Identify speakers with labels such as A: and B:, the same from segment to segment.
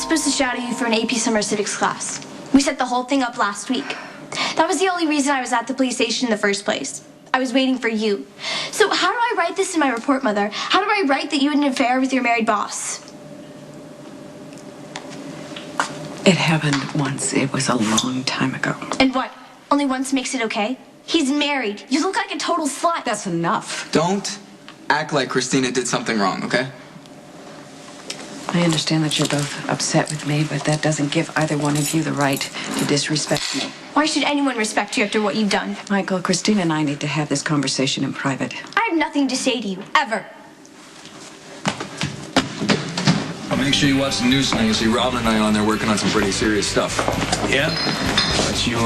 A: supposed to shadow you for an AP Summer Civics class. We set the whole thing up last week. That was the only reason I was at the police station in the first place. I was waiting for you. So how do I write this in my report, Mother? How do I write that you had an affair with your married boss?
B: It happened once. It was a long time ago.
A: And what? Only once makes it okay? He's married. You look like a total slut.
B: That's enough.
C: Don't act like Kristina did something wrong, okay?
B: I understand that you're both upset with me, but that doesn't give either one of you the right to disrespect me.
A: Why should anyone respect you after what you've done?
B: Michael, Kristina and I need to have this conversation in private.
A: I have nothing to say to you, ever.
D: Make sure you watch the news tonight. You'll see Robin and I on there working on some pretty serious stuff.
E: Yeah? But you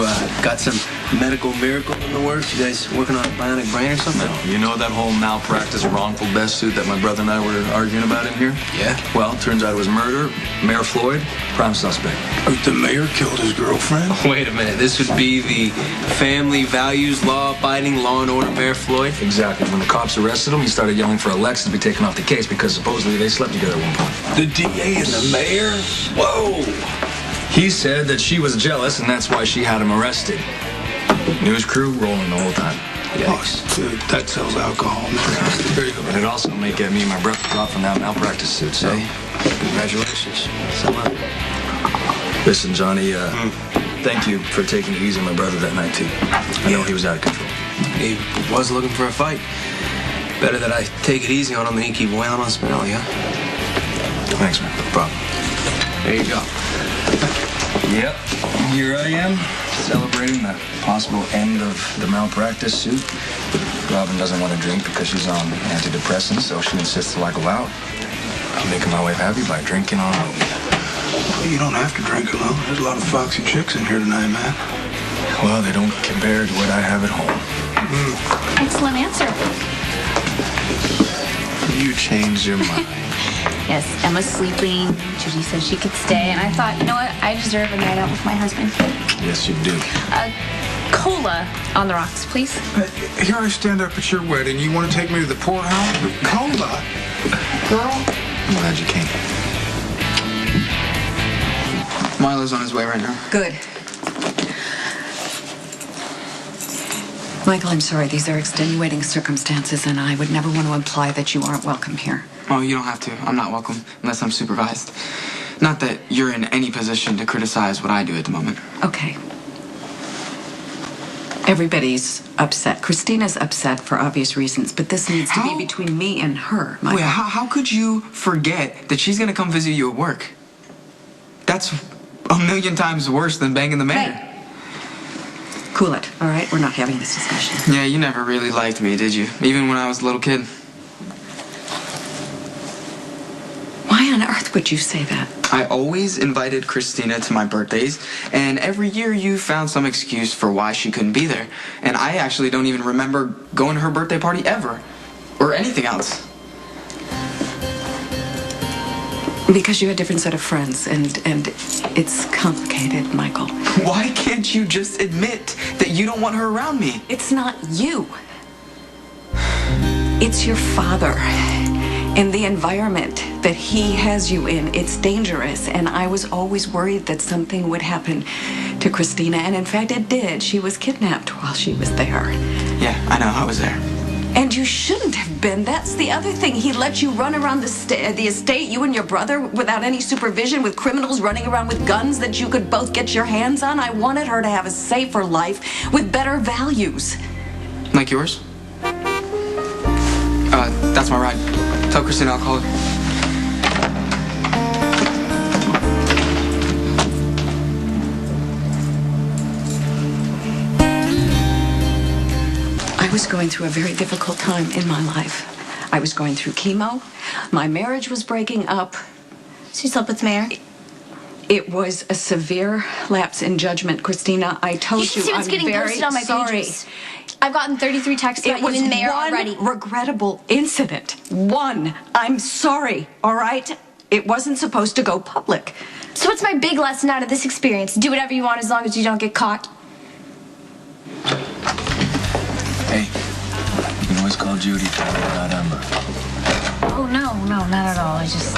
E: got some medical miracle in the works? You guys working on a bionic brain or something?
D: No, you know that whole malpractice wrongful death suit that my brother and I were arguing about in here?
E: Yeah.
D: Well, turns out it was murder. Mayor Floyd, prime suspect.
F: The mayor killed his girlfriend?
E: Wait a minute. This would be the family values, law-abiding, law and order Mayor Floyd?
D: Exactly. When the cops arrested him, he started yelling for Alexis to be taken off the case because supposedly they slept together at one point.
F: The DA and the mayor? Whoa!
D: He said that she was jealous, and that's why she had him arrested. News crew rolling the whole time.
F: Yikes. Dude, that sells alcohol, man. There you go.
D: But it also may get me and my brother off from that malpractice suit, so
E: Congratulations. So much.
D: listen, Johnny, thank you for taking it easy on my brother that night, too. I know he was out of control.
E: He was looking for a fight. Better that I take it easy on him than he keep wailing on Spinelli, huh?
D: Thanks, man. No problem.
E: There you go.
D: Yep, here I am, celebrating the possible end of the malpractice suit. Robin doesn't want to drink because she's on antidepressants, so she insists that I go out. I'm making my wife happy by drinking on a movie.
F: Well, you don't have to drink alone. There's a lot of foxy chicks in here tonight, man.
D: Well, they don't compare to what I have at home.
A: Excellent answer.
D: You changed your mind.
G: Yes, Emma's sleeping. Judy said she could stay, and I thought, you know what? I deserve a night out with my husband.
D: Yes, you do.
G: Cola on the rocks, please.
F: Here I stand up at your wedding. You want to take me to the poorhouse? Cola. Girl.
D: I'm glad you came.
C: Milo's on his way right now.
B: Good. Michael, I'm sorry. These are extenuating circumstances, and I would never want to imply that you aren't welcome here.
C: Oh, you don't have to. I'm not welcome unless I'm supervised. Not that you're in any position to criticize what I do at the moment.
B: Okay. Everybody's upset. Christina's upset for obvious reasons, but this needs to be between me and her, Michael.
C: Wait, how could you forget that she's gonna come visit you at work? That's a million times worse than banging the mayor.
B: Hey. Cool it, all right? We're not having this discussion.
C: Yeah, you never really liked me, did you? Even when I was a little kid.
B: Why on earth would you say that?
C: I always invited Kristina to my birthdays, and every year you found some excuse for why she couldn't be there. And I actually don't even remember going to her birthday party ever, or anything else.
B: Because you had a different set of friends, and it's complicated, Michael.
C: Why can't you just admit that you don't want her around me?
B: It's not you. It's your father. And the environment that he has you in, it's dangerous. And I was always worried that something would happen to Kristina. And in fact, it did. She was kidnapped while she was there.
C: Yeah, I know, I was there.
B: And you shouldn't have been. That's the other thing. He let you run around the estate, you and your brother, without any supervision, with criminals running around with guns that you could both get your hands on. I wanted her to have a safer life with better values.
C: Like yours? That's my ride. Tell Kristina I'll call her.
B: I was going through a very difficult time in my life. I was going through chemo. My marriage was breaking up.
A: She slept with the mayor?
B: It was a severe lapse in judgment, Kristina. I told you,
A: see what's
B: I'm
A: getting
B: very
A: posted on my
B: sorry.
A: pages. I've gotten 33 texts about
B: It
A: you
B: was
A: and the mayor
B: one
A: already.
B: regrettable incident. One. I'm sorry, all right? It wasn't supposed to go public.
A: So what's my big lesson out of this experience? Do whatever you want as long as you don't get caught.
D: Hey, you can always call Judy if you're about Emma.
G: Oh, no, not at all. I just...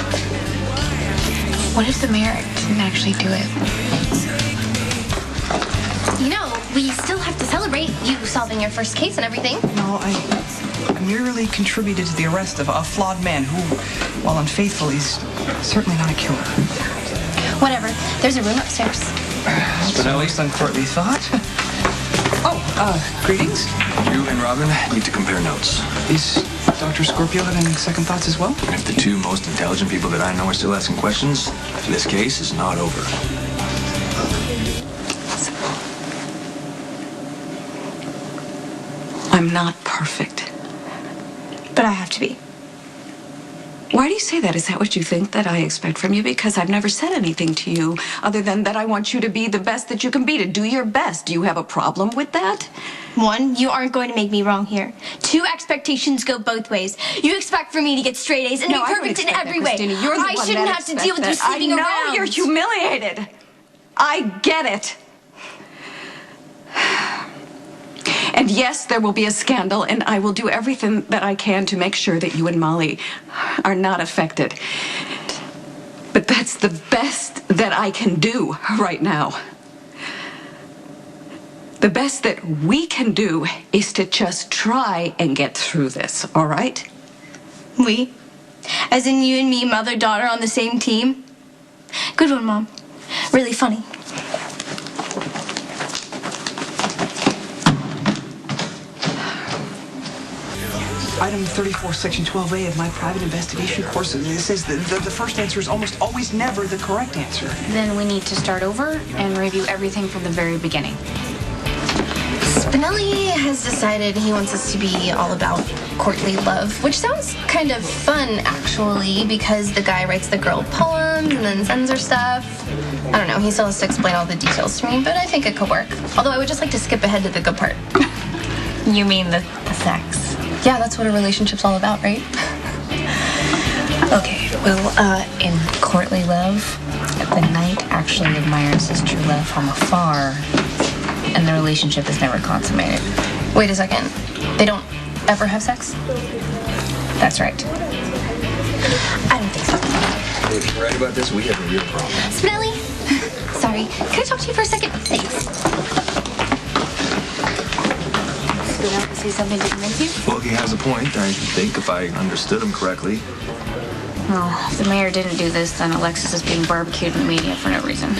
G: What if the mayor didn't actually do it?
A: You know, we still have to celebrate you solving your first case and everything.
H: No, I merely contributed to the arrest of a flawed man who, while unfaithful, is certainly not a killer.
A: Whatever. There's a room upstairs.
H: Spinelli, uncourtly thought. Greetings.
D: You and Robin need to compare notes.
H: Is Dr. Scorpio having second thoughts as well?
D: And if the two most intelligent people that I know are still asking questions, this case is not over.
B: I'm not perfect.
A: But I have to be.
B: Why do you say that? Is that what you think that I expect from you? Because I've never said anything to you other than that I want you to be the best that you can be, to do your best. Do you have a problem with that?
A: 1, you aren't going to make me wrong here. 2, expectations go both ways. You expect for me to get straight A's and be perfect in every way.
B: Kristina, you're the
A: I
B: one
A: shouldn't
B: that
A: have to deal with you
B: expects that.
A: sleeping around.
B: I know you're humiliated. I get it. And yes, there will be a scandal, and I will do everything that I can to make sure that you and Molly are not affected. But that's the best that I can do right now. The best that we can do is to just try and get through this, all right?
A: We? As in you and me, mother-daughter on the same team? Good one, Mom. Really funny.
H: Item 34, Section 12A of my private investigation course, it says that the first answer is almost always never the correct answer.
G: Then we need to start over and review everything from the very beginning.
A: Spinelli has decided he wants us to be all about courtly love, which sounds kind of fun, actually, because the guy writes the girl poems and then sends her stuff. I don't know, he still has to explain all the details to me, but I think it could work. Although I would just like to skip ahead to the good part.
G: You mean the sex?
A: Yeah, that's what a relationship's all about, right?
G: Okay, well, in courtly love, the knight actually admires his true love from afar, and the relationship is never consummated.
A: Wait a second. They don't ever have sex?
G: That's right.
A: I don't think so.
D: If you're right about this, we have a real problem.
A: Spinelli? Sorry, can I talk to you for a second? Thanks.
G: Did I say something to convince you?
D: Well, he has a point, I think, if I understood him correctly.
G: Well, if the mayor didn't do this, then Alexis is being barbecued in the media for no reason.